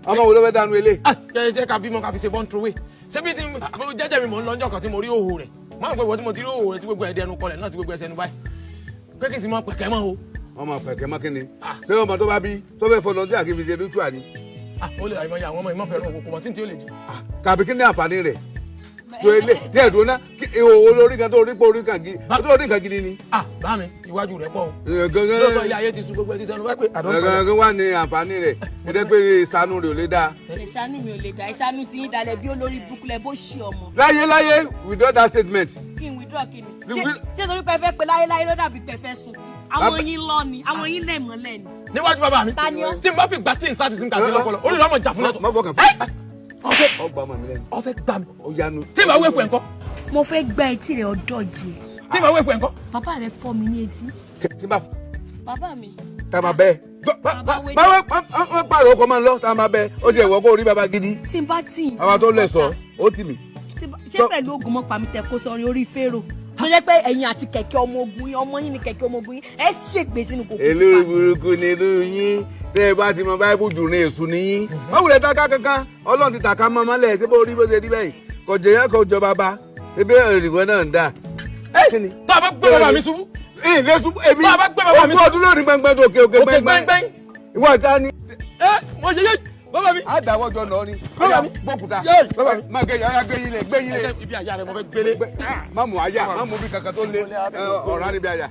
ọmọ wo ló fẹ́ dánú ilé. jẹ́ ká bímọ ká fi ṣe born through way ṣebí tí jẹ́jẹ́ mi mò ń lọ ọjọ́ kan tí mo rí òhò rẹ̀ máa ń pẹ́ wọ́n tí mo ti rí òhò rẹ̀ tí gbogbo ẹ̀dẹ̀ ẹnu kọlẹ̀ náà tí gbogbo ẹsẹ̀ ẹnu báyìí pé kí n sì mọ pẹ̀kẹ́ mọ́ o. ọmọ pẹ̀kẹ́ mọ́ kí ni ṣé ọmọ tó bá bí tó fẹ́ fọlọ́ sí àkíbi ṣe ritual ni. ó lè àìmọye àwọn ọmọ ìmọ̀ fẹ́ràn òkú mọ̀ sí ti ó lè di. kàbí kí ni àǹfààní rẹ̀ tó ilé díẹ̀ dúró ná olórí kan tó rí pé orí kan gidi ni. bá mi iwájú rẹ̀ pọ̀ o. gẹ́gẹ́ lọ́sọ̀ ilé ayé ti sun gbogbo ẹtí sẹ́nu wáyé pé àdánù. gẹ́gẹ́ wà ní àǹfààní rẹ̀ ẹ̀dẹ́ pé ìsanu rẹ̀ ò lè dáa. ìsanu mi ò lè dá ìsanu ti yín dalẹ̀ bí olórí burúkú bó ṣe ọmọ. láyé withdraw that statement. kí n withdraw kí ni ṣé torí pé ẹ fẹ́ pe láyé ló dàbí pé ẹ fẹ́ sùn àwọn yín lọ ni àwọn yín lẹ̀mọ́lẹ̀ ni. níwájú bàbá mi tí n bá fi gbà tí n sá ti sin kàdé lọ́pọ̀lọ́ orí rẹ̀ ọmọ jà fún lọ́tọ̀. má bọ̀ kàn fún ọgbà ọmọ mi lẹ́nu. ọfẹ gbà mí. ó yanu. tí màá wé fún ẹ ńkọ́. mo fẹ́ gbá etí rẹ̀ ọdọ́ jẹ. tí màá wé fún ẹ ńkọ́. bàbá rẹ̀ fọ́ mi ní etí. tí bá. bàbá mi. tá a máa bẹ. báwo pààrọ̀ ọkọ̀ máa ń lọ tá a máa bẹ ó jẹ́ ìwọ kó rí bàbá gidi. tí n bá tì í. bàbá tó lẹ̀ sọ ó tì mí. ṣé pẹ̀lú oògùn mọ́ pàmì tẹ̀ kó sọrin orí fèrò tó jẹ́ pé ẹ̀yin àti kẹ̀kẹ́ ọmọ ogun yín ọmọ yín ni kẹ̀kẹ́ ọmọ ogun yín ẹ ṣègbè sínú kòkòrò. èlò burúkú ni irú yín tẹ́ ẹ bá ti mọ báyìí jù ní èṣù nìyí. wọ́n wulẹ̀ ta ká kankan ọlọ́run ti tàka mọ́ mọ́lẹ̀ ṣé bó rí bó ṣe rí bẹ́yìn kò jẹ́ yẹn kò jọ bàbá ebi òrìwọ́ náà ń dà. tá a bá gbé bàbá mi ṣubú. ilé ṣubú èmi tá a bá gbé bàbá mi ṣubú. ogún ọdún lónìí gbẹngbẹng òkè gbẹngbẹng ìwọ ìta ni. mo ṣe yé bàbá mi. a dàwọ́ jọ lọ ni. bàbá mi gbókùtà. bàbá mi. má gé yàrá gbé yín lẹ̀. ibi àyà rẹ mo fẹ́ gbélé. má mú àyà má mú bí kankan tó lé ọ̀rá níbi àyà.